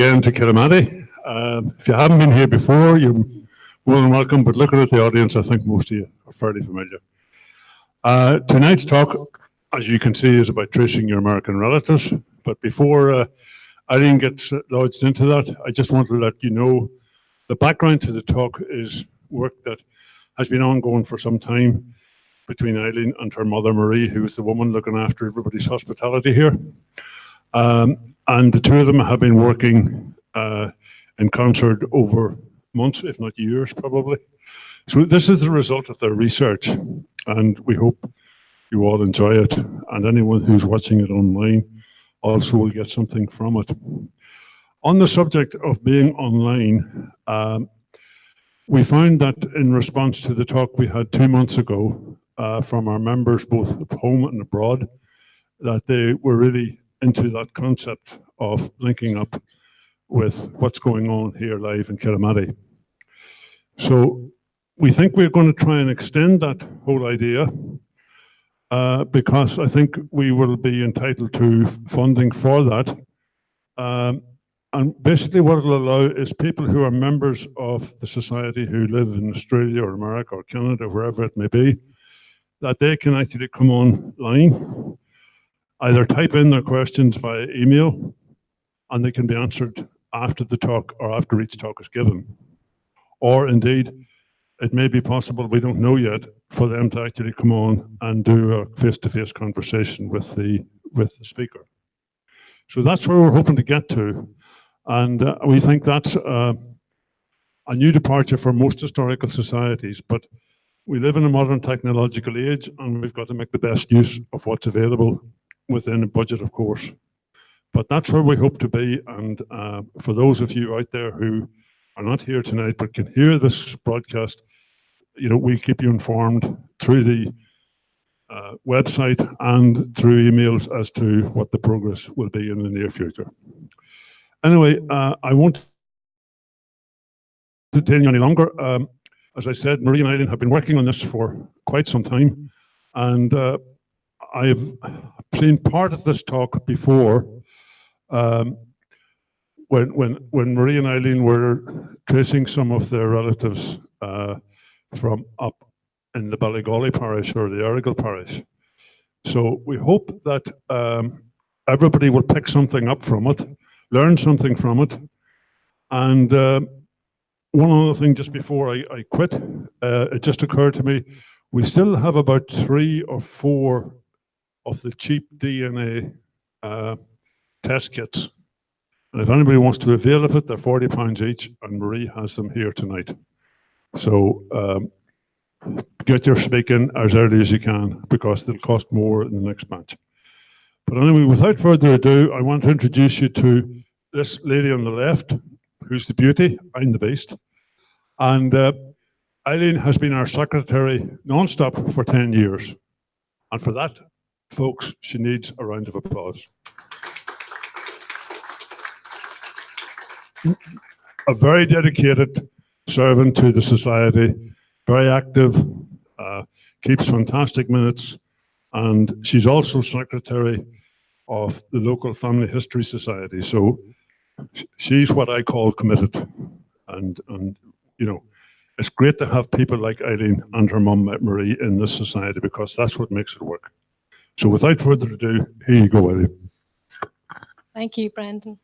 Again to Kirimati. If you haven't been here before, you're more than welcome, but looking at the audience, I think most of you are fairly familiar. Tonight's talk, as you can see, is about tracing your American relatives. But before Eileen gets lodged into that, I just want to let you know the background to the talk is work that has been ongoing for some time between Eileen and her mother, Marie, who is the woman looking after everybody's hospitality here. And the two of them have been working in concert over months, if not years, probably. So this is the result of their research, and we hope you all enjoy it. And anyone who's watching it online also will get something from it. On the subject of being online, we found that in response to the talk we had 2 months ago from our members, both at home and abroad, that they were really into that concept of linking up with what's going on here live in Kirimati. So we think we're going to try and extend that whole idea because I think we will be entitled to funding for that. And basically what it'll allow is people who are members of the society who live in Australia or America or Canada, wherever it may be, that they can actually come online, either type in their questions via email, and they can be answered after the talk or after each talk is given. Or indeed, it may be possible, we don't know yet, for them to actually come on and do a face-to-face conversation with the speaker. So that's where we're hoping to get to. And we think that's a new departure for most historical societies, but we live in a modern technological age and we've got to make the best use of what's available within a budget, of course. But that's where we hope to be. And for those of you out there who are not here tonight but can hear this broadcast, you know, we keep you informed through the website and through emails as to what the progress will be in the near future. Anyway, I won't detain you any longer. As I said, Marie and Eileen have been working on this for quite some time, and I have seen part of this talk before when Marie and Eileen were tracing some of their relatives from up in the Ballygawley parish or the Errigal parish. So we hope that everybody will pick something up from it, learn something from it. And one other thing just before I quit, it just occurred to me, we still have about 3 or 4 of the cheap DNA test kits. And if anybody wants to avail of it, they're £40 each, and Marie has them here tonight. So get your speak in as early as you can, because they'll cost more in the next batch. But anyway, without further ado, I want to introduce you to this lady on the left, who's the beauty, I'm the beast. And Eileen has been our secretary non-stop for 10 years. And for that, folks, she needs a round of applause. A very dedicated servant to the society, very active, keeps fantastic minutes, and she's also secretary of the local Family History Society. So she's what I call committed. And you know, it's great to have people like Eileen and her mum Marie in this society, because that's what makes it work. So without further ado, here you go, Eileen. Thank you, Brendan.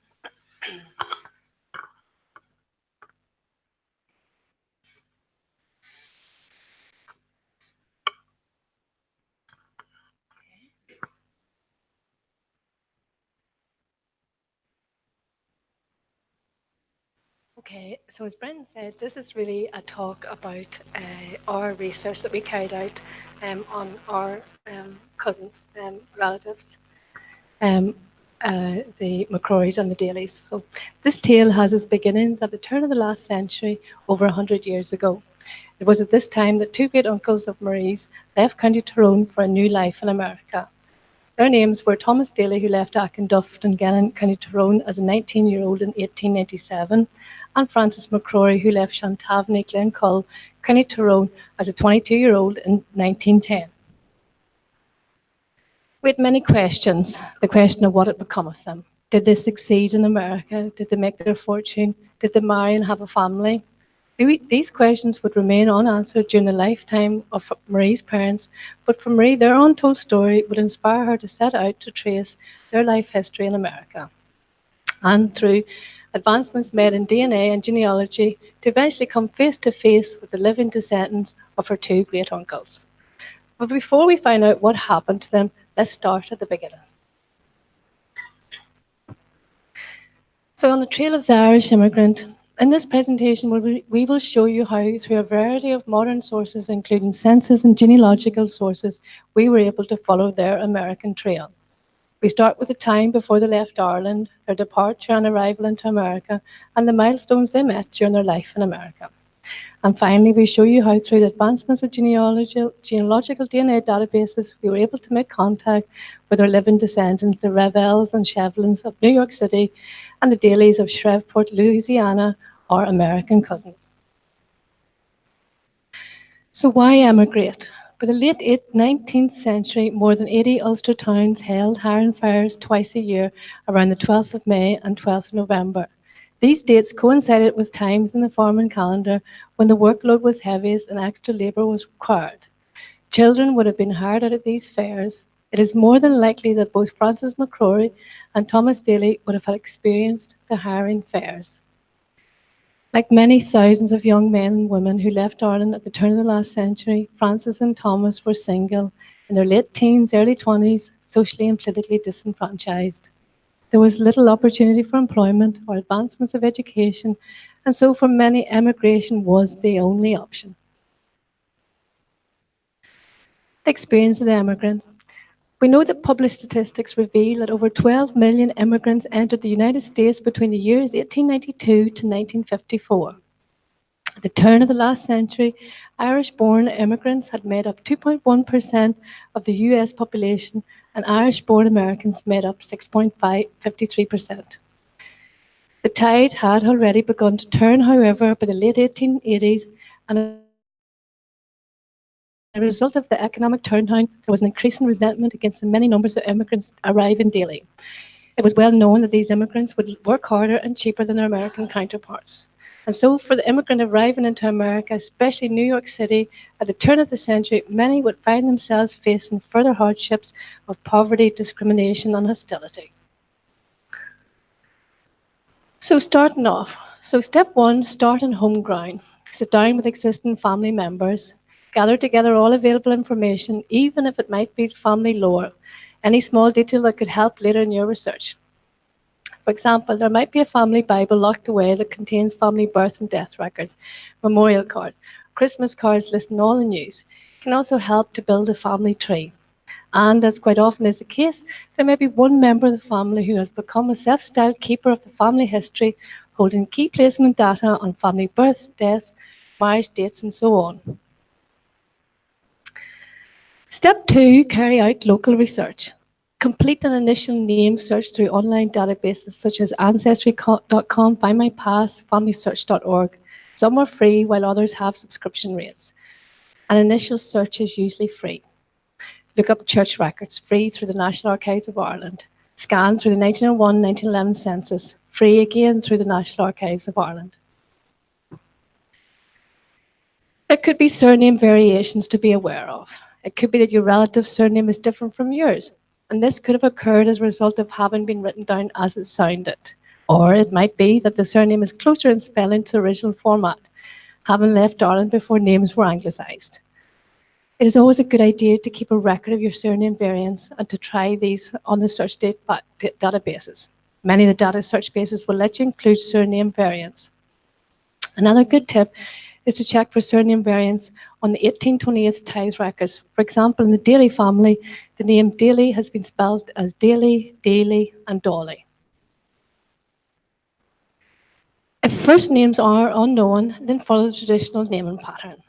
Okay, so as Brendan said, this is really a talk about our research that we carried out on our cousins, relatives, the McCrorys and the Dailies. So this tale has its beginnings at the turn of the last century, over 100 years ago. It was at this time that 2 great uncles of Marie's left County Tyrone for a new life in America. Their names were Thomas Daly, who left Akinduft and Gannon, County Tyrone as a 19-year-old in 1897, and Francis McCrory, who left Shantavney, Glencull, County Tyrone as a 22-year-old in 1910. We had many questions. The question of what had become of them. Did they succeed in America? Did they make their fortune? Did they marry and have a family? These questions would remain unanswered during the lifetime of Marie's parents, but for Marie, their untold story would inspire her to set out to trace their life history in America. And through advancements made in DNA and genealogy, to eventually come face to face with the living descendants of her two great uncles. But before we find out what happened to them, let's start at the beginning. So on the trail of the Irish immigrant, in this presentation we will show you how, through a variety of modern sources, including census and genealogical sources, we were able to follow their American trail. We start with the time before they left Ireland, their departure and arrival into America, and the milestones they met during their life in America. And finally, we show you how, through the advancements of genealogical DNA databases, we were able to make contact with our living descendants, the Revels and Shevlins of New York City, and the Dalys of Shreveport, Louisiana, our American cousins. So why emigrate? By the late 19th century, more than 80 Ulster towns held hiring fairs twice a year around the 12th of May and 12th of November. These dates coincided with times in the farming calendar when the workload was heaviest and extra labour was required. Children would have been hired out at these fairs. It is more than likely that both Francis McCrory and Thomas Daly would have had experienced the hiring fairs. Like many thousands of young men and women who left Ireland at the turn of the last century, Francis and Thomas were single, in their late teens, early 20s, socially and politically disenfranchised. There was little opportunity for employment or advancements of education, and so for many, emigration was the only option. The experience of the emigrant. We know that published statistics reveal that over 12 million immigrants entered the United States between the years 1892 to 1954. At the turn of the last century, Irish-born immigrants had made up 2.1% of the US population, and Irish-born Americans made up 6.53%. The tide had already begun to turn, however, by the late 1880s, and as a result of the economic turndown, there was an increasing resentment against the many numbers of immigrants arriving daily. It was well known that these immigrants would work harder and cheaper than their American counterparts. And so for the immigrant arriving into America, especially New York City, at the turn of the century, many would find themselves facing further hardships of poverty, discrimination, and hostility. So starting off, step one, start on home ground. Sit down with existing family members, gather together all available information, even if it might be family lore, any small detail that could help later in your research. For example, there might be a family Bible locked away that contains family birth and death records, memorial cards, Christmas cards listing all the news. It can also help to build a family tree. And as quite often is the case, there may be one member of the family who has become a self-styled keeper of the family history, holding key placement data on family births, deaths, marriage dates, and so on. Step two, carry out local research. Complete an initial name search through online databases such as Ancestry.com, FindMyPass, FamilySearch.org. Some are free, while others have subscription rates. An initial search is usually free. Look up church records, free through the National Archives of Ireland. Scan through the 1901-1911 census, free again through the National Archives of Ireland. There could be surname variations to be aware of. It could be that your relative's surname is different from yours, and this could have occurred as a result of having been written down as it sounded. Or it might be that the surname is closer in spelling to the original format, having left Ireland before names were anglicised. It is always a good idea to keep a record of your surname variants and to try these on the search databases. Many of the data search bases will let you include surname variants. Another good tip is to check for surname variants on the 1828 tithe records. For example, in the Daly family, the name Daly has been spelled as Daly, Daly, and Dolly. If first names are unknown, then follow the traditional naming pattern.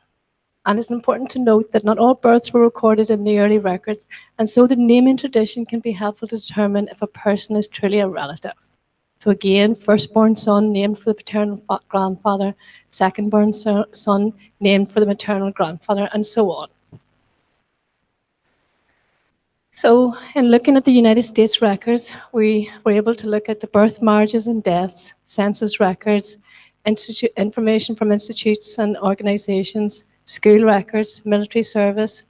And it's important to note that not all births were recorded in the early records, and so the naming tradition can be helpful to determine if a person is truly a relative. So again, firstborn son named for the paternal grandfather, secondborn son named for the maternal grandfather, and so on. So, in looking at the United States records, we were able to look at the birth, marriages, and deaths, census records, information from institutes and organizations, school records, military service,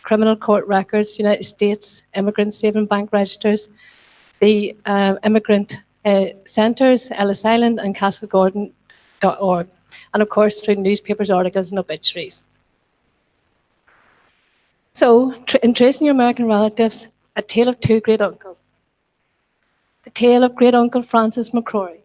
criminal court records, United States, immigrant saving bank registers, the immigrant centres, Ellis Island, and castlegordon.org, and of course through newspapers, articles, and obituaries. So, in tracing your American relatives, a tale of two great uncles. The tale of great uncle Francis McCrory.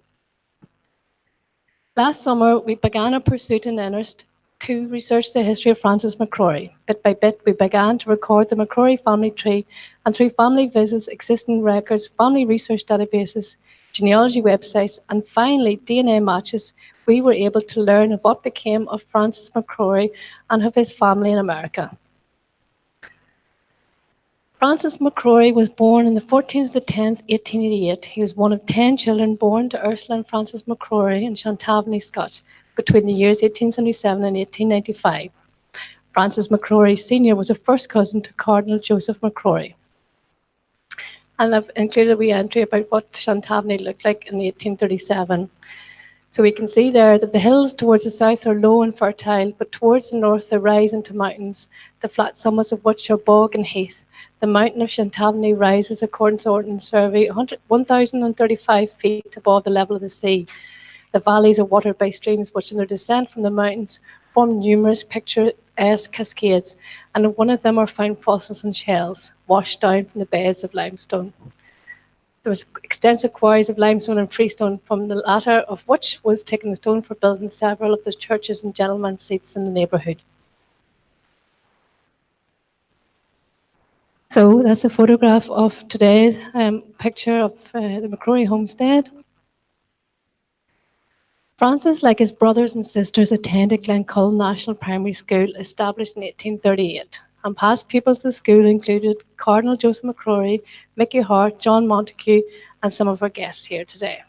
Last summer, we began a pursuit in earnest to research the history of Francis McCrory. Bit by bit, we began to record the McCrory family tree, and through family visits, existing records, family research databases, genealogy websites, and finally DNA matches, we were able to learn of what became of Francis McCrory and of his family in America. Francis McCrory was born on the 14th of the 10th, 1888. He was one of 10 children born to Ursula and Francis McCrory in Shantavenny, Scotch, between the years 1877 and 1895. Francis McCrory Sr. was a first cousin to Cardinal Joseph McCrory. And I've included a wee entry about what Shantavenny looked like in 1837. So we can see there that the hills towards the south are low and fertile, but towards the north they rise into mountains, the flat summits of which are bog and heath. The mountain of Shantavenny rises, according to Ordnance Survey, 1,035 feet above the level of the sea. The valleys are watered by streams which, in their descent from the mountains, form numerous picturesque cascades, and in one of them are found fossils and shells washed down from the beds of limestone. There was extensive quarries of limestone and freestone, from the latter of which was taken the stone for building several of the churches and gentlemen's seats in the neighbourhood. So that's a photograph of today's picture of the McCrory homestead. Francis, like his brothers and sisters, attended Glencull National Primary School, established in 1838. And past pupils of the school included Cardinal Joseph McCrory, Mickey Hart, John Montague, and some of our guests here today.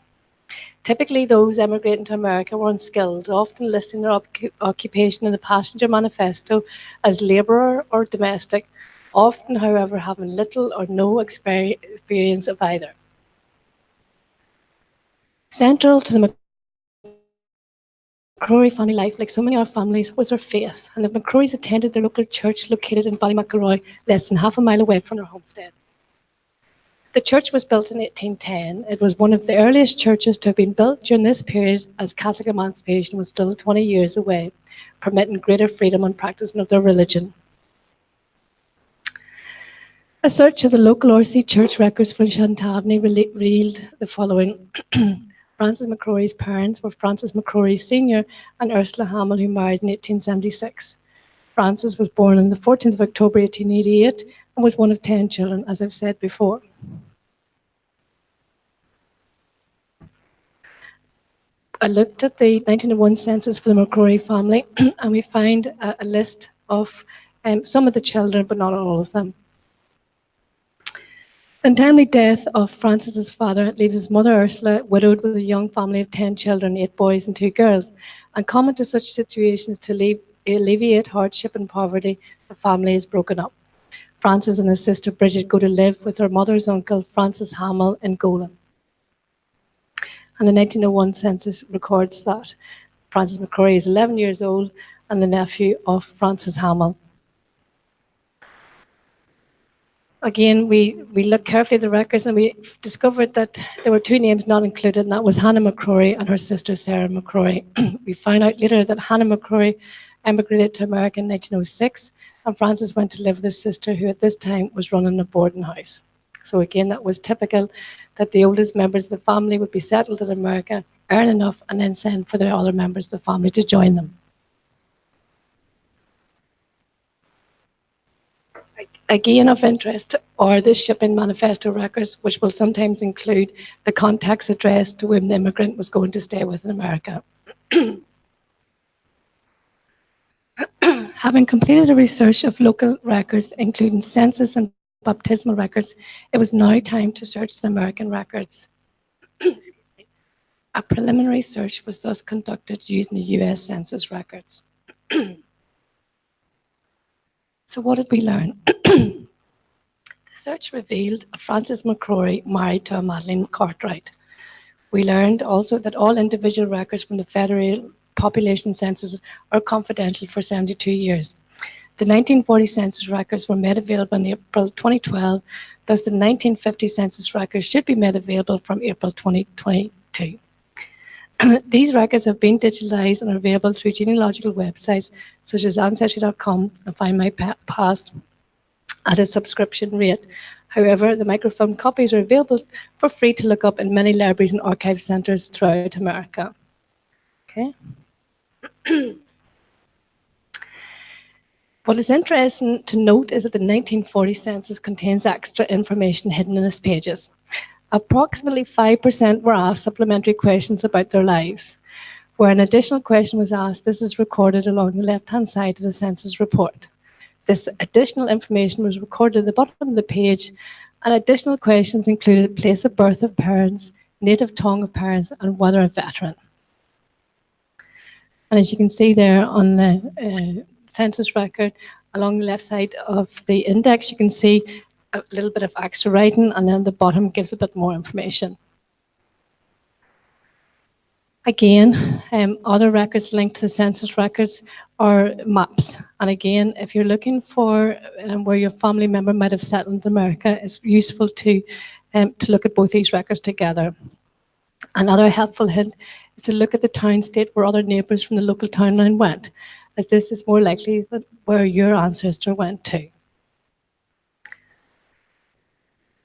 Typically, those emigrating to America were unskilled, often listing their occupation in the passenger manifesto as labourer or domestic, often, however, having little or no experience of either. Central to the McCrory family life, like so many other families, was their faith, and the McCrorys attended their local church located in BallymcElroy, less than half a mile away from their homestead. The church was built in 1810. It was one of the earliest churches to have been built during this period, as Catholic emancipation was still 20 years away, permitting greater freedom and practicing of their religion. A search of the local RC church records for Shantavenny revealed the following. Francis McCrory's parents were Francis McCrory Sr. and Ursula Hamill, who married in 1876. Francis was born on the 14th of October 1888 and was one of 10 children, as I've said before. I looked at the 1901 census for the McCrory family, and we find a list of some of the children, but not all of them. The untimely death of Francis's father leaves his mother Ursula widowed with a young family of 10 children, 8 boys and 2 girls. And common to such situations, to alleviate hardship and poverty, the family is broken up. Francis and his sister Bridget go to live with her mother's uncle, Francis Hamill, in Golan. And the 1901 census records that Francis McCrory is 11 years old and the nephew of Francis Hamill. Again, we looked carefully at the records and we discovered that there were 2 names not included, and that was Hannah McCrory and her sister Sarah McCrory. We found out later that Hannah McCrory emigrated to America in 1906, and Francis went to live with his sister, who at this time was running a boarding house. So again, that was typical, that the oldest members of the family would be settled in America, earn enough, and then send for their other members of the family to join them. Again, of interest are the shipping manifesto records, which will sometimes include the contact's address to whom the immigrant was going to stay with in America. Having completed a research of local records, including census and baptismal records, it was now time to search the American records. A preliminary search was thus conducted using the US Census records. So what did we learn? The research revealed Frances McCrory married to a Madeleine Cartwright. We learned also that all individual records from the Federal Population Census are confidential for 72 years. The 1940 census records were made available in April 2012, thus the 1950 census records should be made available from April 2022. These records have been digitalized and are available through genealogical websites such as Ancestry.com and Find My Past at a subscription rate. However, the microfilm copies are available for free to look up in many libraries and archive centers throughout America. Okay. What is interesting to note is that the 1940 census contains extra information hidden in its pages. Approximately 5% were asked supplementary questions about their lives. Where an additional question was asked, this is recorded along the left-hand side of the census report. This additional information was recorded at the bottom of the page, and additional questions included place of birth of parents, native tongue of parents, and whether a veteran. And as you can see there on the census record, along the left side of the index, you can see a little bit of extra writing, and then the bottom gives a bit more information. Again, other records linked to the census records are maps. And again, if you're looking for where your family member might have settled in America, it's useful to look at both these records together. Another helpful hint is to look at the town state where other neighbours from the local town line went, as this is more likely that where your ancestor went to.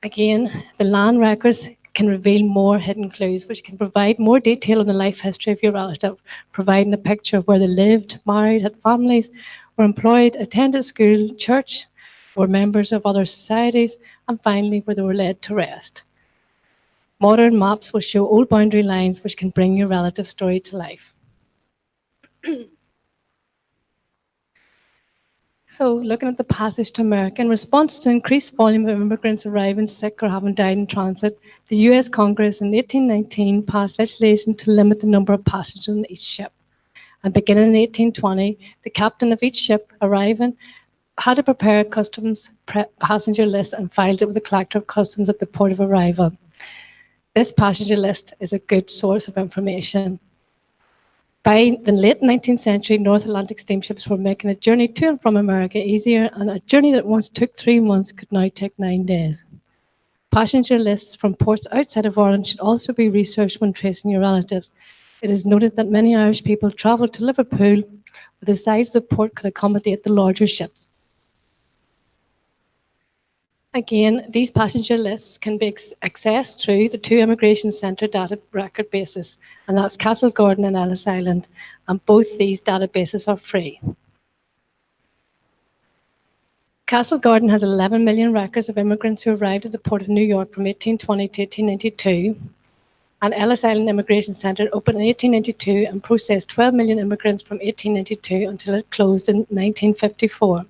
Again, the land records can reveal more hidden clues, which can provide more detail on the life history of your relative, providing a picture of where they lived, married, had families, were employed, attended school, church, were members of other societies, and finally where they were laid to rest. Modern maps will show old boundary lines, which can bring your relative story to life. So, looking at the passage to America, in response to the increased volume of immigrants arriving sick or having died in transit, the US Congress in 1819 passed legislation to limit the number of passengers on each ship. And beginning in 1820, the captain of each ship arriving had to prepare a customs passenger list and filed it with the collector of customs at the port of arrival. This passenger list is a good source of information. By the late 19th century, North Atlantic steamships were making a journey to and from America easier, and a journey that once took 3 months could now take 9 days. Passenger lists from ports outside of Ireland should also be researched when tracing your relatives. It is noted that many Irish people travelled to Liverpool, where the size of the port could accommodate the larger ships. Again, these passenger lists can be accessed through the 2 Immigration Centre data record bases, and that's Castlegordon and Ellis Island, and both these databases are free. Castlegordon has 11 million records of immigrants who arrived at the Port of New York from 1820 to 1892, and Ellis Island Immigration Centre opened in 1892 and processed 12 million immigrants from 1892 until it closed in 1954.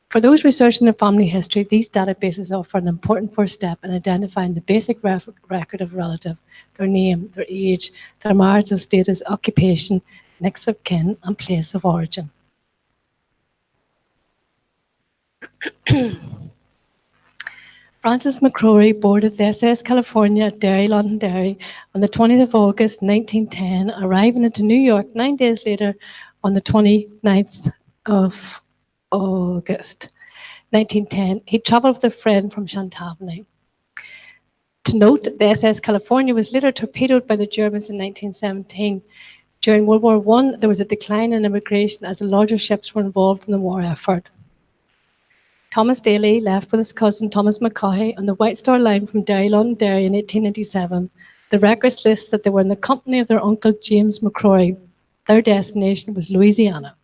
For those researching their family history, these databases offer an important first step in identifying the basic record of a relative, their name, their age, their marital status, occupation, next of kin, and place of origin. Frances McCrory boarded the SS California at Derry, Londonderry on the 20th of August 1910, arriving into New York 9 days later on the 29th of August 1910. He travelled with a friend from Chantabney. To note, the SS California was later torpedoed by the Germans in 1917. During World War I, there was a decline in immigration as the larger ships were involved in the war effort. Thomas Daly left with his cousin Thomas McCaughey on the White Star Line from Derry, Londonderry in 1897. The records list that they were in the company of their uncle James McCrory. Their destination was Louisiana.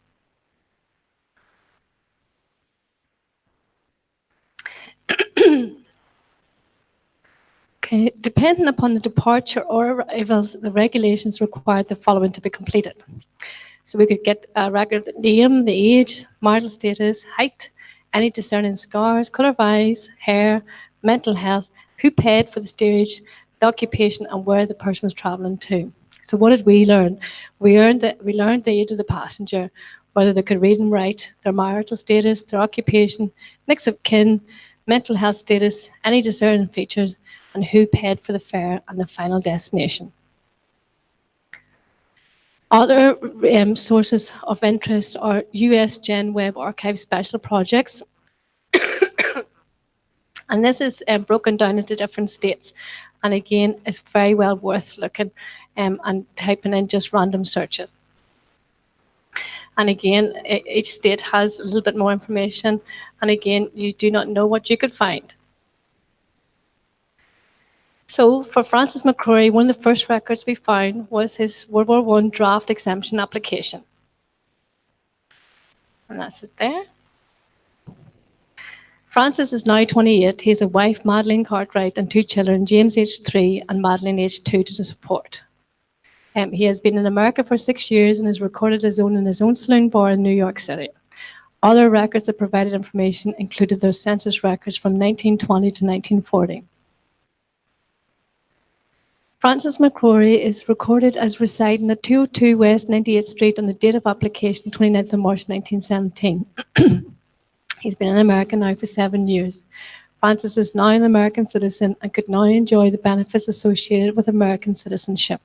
Okay. Depending upon the departure or arrivals, the regulations required the following to be completed. So we could get a record of the name, the age, marital status, height, any discerning scars, colour of eyes, hair, mental health, who paid for the steerage, the occupation, and where the person was travelling to. So what did we learn? We learned the age of the passenger, whether they could read and write, their marital status, their occupation, next of kin, mental health status, any discerning features, and who paid for the fare and the final destination. Other sources of interest are US Gen Web Archive special projects. And this is broken down into different states. And again, it's very well worth looking and typing in just random searches. And again, each state has a little bit more information. And again, you do not know what you could find. So for Francis McCrory, one of the first records we found was his World War I draft exemption application. And that's it there. Francis is now 28. He has a wife, Madeleine Cartwright, and 2 children, James aged 3 and Madeleine aged 2 to support. He has been in America for 6 years and has recorded his own in his own saloon bar in New York City. Other records that provided information included their census records from 1920 to 1940. Francis McCrory is recorded as residing at 202 West 98th Street on the date of application, 29th of March 1917. He's been in America now for 7 years. Francis is now an American citizen and could now enjoy the benefits associated with American citizenship.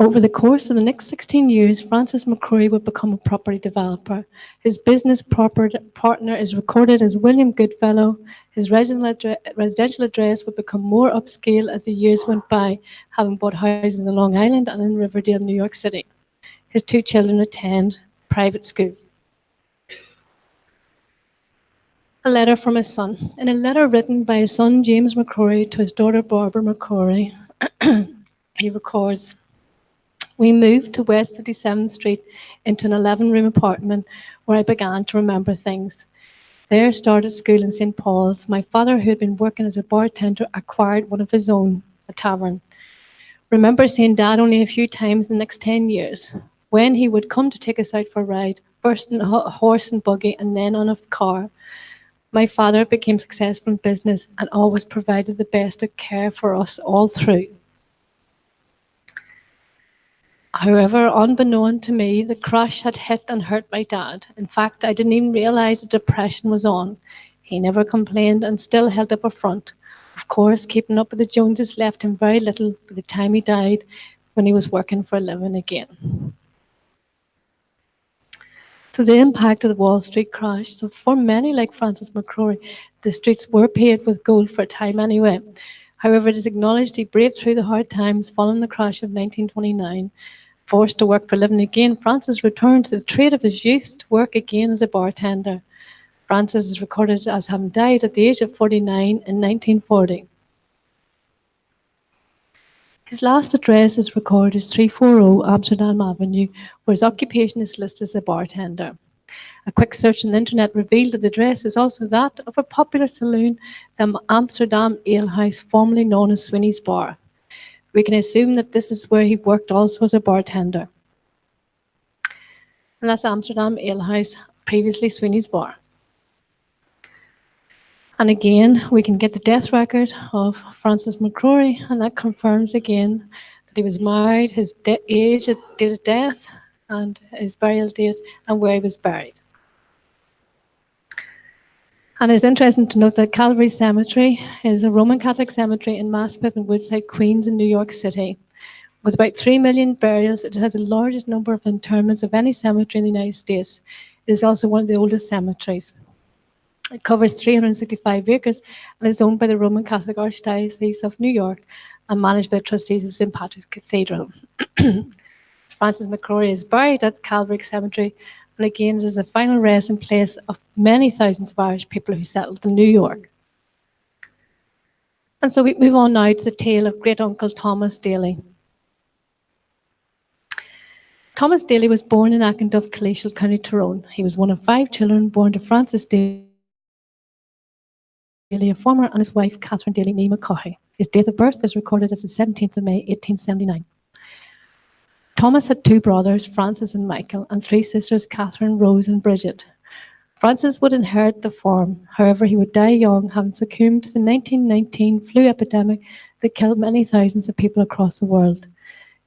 Over the course of the next 16 years, Francis McCrory would become a property developer. His business partner is recorded as William Goodfellow. His residential address would become more upscale as the years went by, having bought houses in Long Island and in Riverdale, New York City. His 2 children attend private schools. A letter from his son. In a letter written by his son James McCrory to his daughter Barbara McCrory, he records, "We moved to West 57th Street into an 11-room apartment where I began to remember things. There started school in St. Paul's. My father, who had been working as a bartender, acquired one of his own, a tavern. Remember seeing Dad only a few times in the next 10 years. When he would come to take us out for a ride, first in a horse and buggy and then on a car. My father became successful in business and always provided the best of care for us all through. However, unbeknown to me, the crash had hit and hurt my dad. In fact, I didn't even realize the depression was on. He never complained and still held up a front. Of course, keeping up with the Joneses left him very little by the time he died, when he was working for a living again." So the impact of the Wall Street crash. So for many like Francis McCrory, the streets were paved with gold for a time anyway. However, it is acknowledged he braved through the hard times following the crash of 1929. Forced to work for a living again, Francis returned to the trade of his youth to work again as a bartender. Francis is recorded as having died at the age of 49 in 1940. His last address is recorded as 340 Amsterdam Avenue, where his occupation is listed as a bartender. A quick search on the internet revealed that the address is also that of a popular saloon, the Amsterdam Ale House, formerly known as Sweeney's Bar. We can assume that this is where he worked also as a bartender. And that's Amsterdam Ale House, previously Sweeney's Bar. And again, we can get the death record of Francis McCrory, and that confirms again that he was married, his age, date of death, and his burial date, and where he was buried. And it's interesting to note that Calvary Cemetery is a Roman Catholic cemetery in Maspeth and Woodside, Queens in New York City. With about 3 million burials, it has the largest number of interments of any cemetery in the United States. It is also one of the oldest cemeteries. It covers 365 acres and is owned by the Roman Catholic Archdiocese of New York and managed by the trustees of St. Patrick's Cathedral. Francis McCrory is buried at Calvary Cemetery, and again it is the final resting place of many thousands of Irish people who settled in New York. And so we move on now to the tale of great uncle Thomas Daly. Thomas Daly was born in Ackendove, Killeshill, County Tyrone. He was one of 5 children born to Francis Daly, a farmer, and his wife, Catherine Daly nee McCaughey. His date of birth is recorded as the 17th of May, 1879. Thomas had 2 brothers, Francis and Michael, and 3 sisters, Catherine, Rose, and Bridget. Francis would inherit the farm. However, he would die young, having succumbed to the 1919 flu epidemic that killed many thousands of people across the world.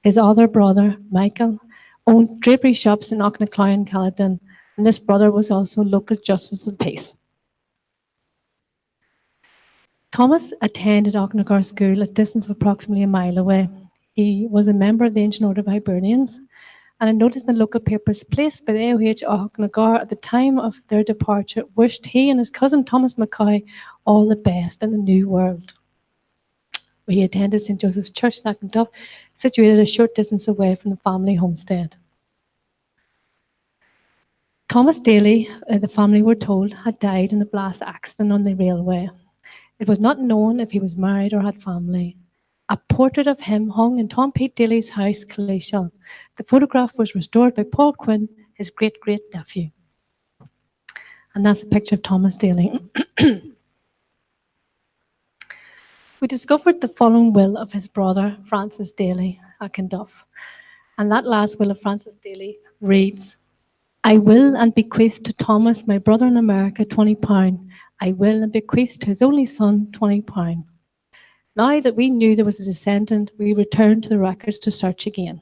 His other brother, Michael, owned drapery shops in Auchnaclown, Caledon, and this brother was also local justice of the peace. Thomas attended Auchnagar School, a distance of approximately a mile away. He was a member of the Ancient Order of Hibernians, and a notice in the local papers placed by the AOH Auchnagar at the time of their departure wished he and his cousin Thomas Mackay all the best in the new world. He attended St. Joseph's Church, Knackenduff, situated a short distance away from the family homestead. Thomas Daly, the family were told, had died in a blast accident on the railway. It was not known if he was married or had family. A portrait of him hung in Tom Pete Daly's house, Clayshall. The photograph was restored by Paul Quinn, his great-great-nephew. And that's a picture of Thomas Daly. We discovered the following will of his brother, Francis Daly, Auchinduff. And that last will of Francis Daly reads, I will and bequeath to Thomas, my brother in America, £20. I will and bequeath to his only son £20. Now that we knew there was a descendant, we returned to the records to search again.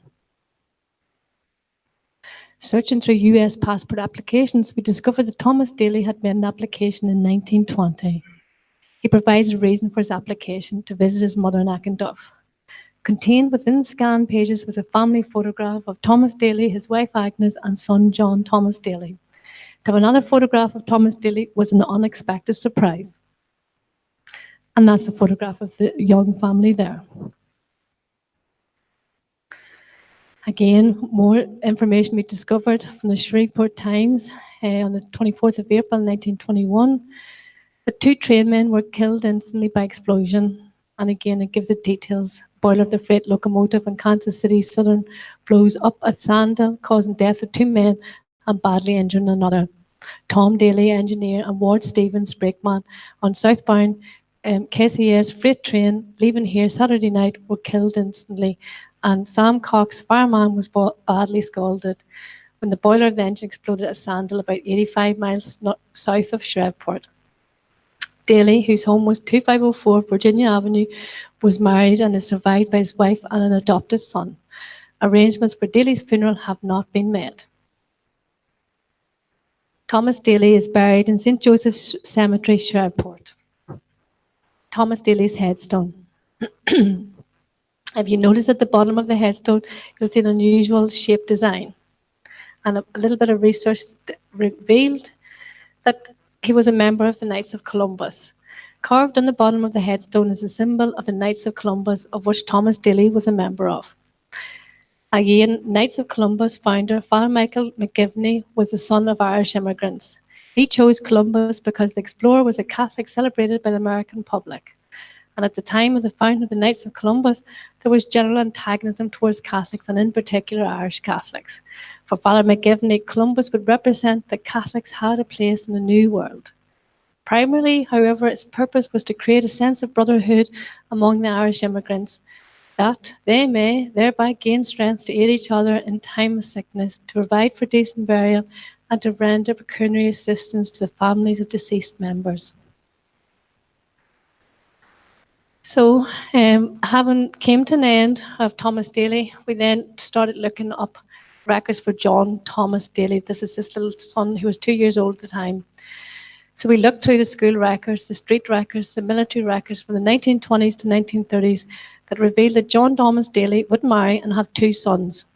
Searching through US passport applications, we discovered that Thomas Daly had made an application in 1920. He provides a reason for his application to visit his mother in Auchinduff. Contained within the scan pages was a family photograph of Thomas Daly, his wife Agnes, and son John Thomas Daly. To have another photograph of Thomas Daly was an unexpected surprise. And that's a photograph of the young family there. Again, more information we discovered from the Shreveport Times on the 24th of April 1921. The two trainmen were killed instantly by explosion. And again, it gives the details. Boiler of the freight locomotive in Kansas City Southern blows up at Sandal, causing death of two men and badly injuring another. Tom Daly, engineer, and Ward Stevens, brakeman, on southbound KCS freight train leaving here Saturday night were killed instantly, and Sam Cox, fireman, was badly scalded when the boiler of the engine exploded at Sandal, about 85 miles south of Shreveport. Daly, whose home was 2504 Virginia Avenue, was married and is survived by his wife and an adopted son. Arrangements for Daly's funeral have not been made. Thomas Daly is buried in St. Joseph's Cemetery, Shreveport. Thomas Daly's headstone. If you notice at the bottom of the headstone, you'll see an unusual shape design. And a little bit of research revealed that he was a member of the Knights of Columbus. Carved on the bottom of the headstone is a symbol of the Knights of Columbus, of which Thomas Daly was a member of. Again, Knights of Columbus founder Father Michael McGivney was the son of Irish immigrants. He chose Columbus because the explorer was a Catholic celebrated by the American public. And at the time of the founding of the Knights of Columbus, there was general antagonism towards Catholics, and in particular Irish Catholics. For Father McGivney, Columbus would represent that Catholics had a place in the New World. Primarily, however, its purpose was to create a sense of brotherhood among the Irish immigrants, that they may thereby gain strength to aid each other in time of sickness, to provide for decent burial, and to render pecuniary assistance to the families of deceased members. So, having came to an end of Thomas Daly, we then started looking up records for John Thomas Daly. This is his little son who was 2 years old at the time. So we looked through the school records, the street records, the military records from the 1920s to 1930s that revealed that John Thomas Daly would marry and have 2 sons.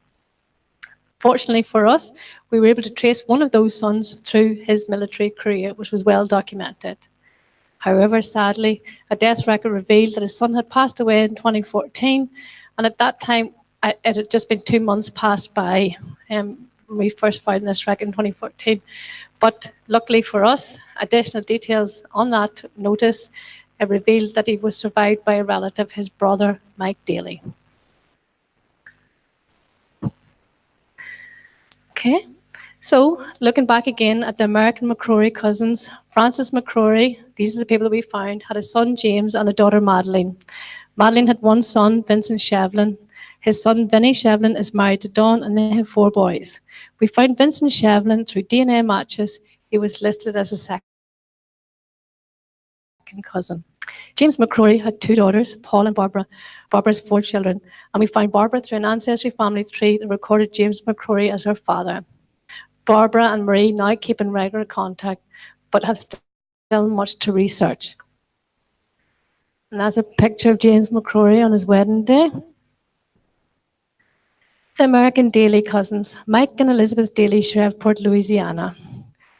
Fortunately for us, we were able to trace one of those sons through his military career, which was well documented. However, sadly, a death record revealed that his son had passed away in 2014, and at that time, it had just been 2 months passed by when we first found this record in 2014. But luckily for us, additional details on that notice revealed that he was survived by a relative, his brother, Mike Daly. Okay. So, looking back again at the American McCrory cousins, Francis McCrory, these are the people that we found, had a son, James, and a daughter, Madeleine. Madeleine had one son, Vincent Shevlin. His son, Vinnie Shevlin, is married to Dawn, and they have 4 boys. We found Vincent Shevlin through DNA matches. He was listed as a second cousin. James McCrory had 2 daughters, Paul and Barbara. Barbara's 4 children. And we found Barbara through an ancestry family tree that recorded James McCrory as her father. Barbara and Marie now keep in regular contact, but have still much to research. And that's a picture of James McCrory on his wedding day. The American Daly cousins, Mike and Elizabeth Daly, Shreveport, Louisiana,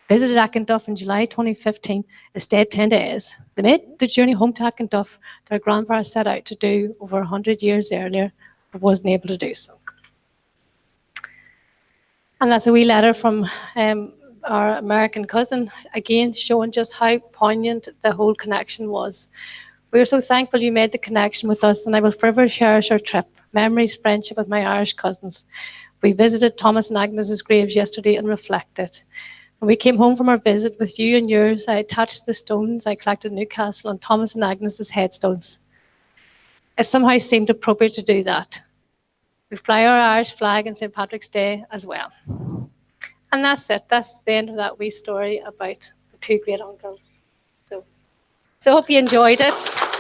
visited Ackendorf in July 2015 and stayed 10 days. They made the journey home to Ackendorf their grandfather set out to do over 100 years earlier, but wasn't able to do so. And that's a wee letter from our American cousin, again showing just how poignant the whole connection was. We are so thankful you made the connection with us, and I will forever cherish our trip, memories, friendship with my Irish cousins. We visited Thomas and Agnes's graves yesterday and reflected. When we came home from our visit with you and yours, I attached the stones I collected in Newcastle on Thomas and Agnes's headstones. It somehow seemed appropriate to do that. We fly our Irish flag on St. Patrick's Day as well. And that's it. That's the end of that wee story about the two great uncles. So I hope you enjoyed it.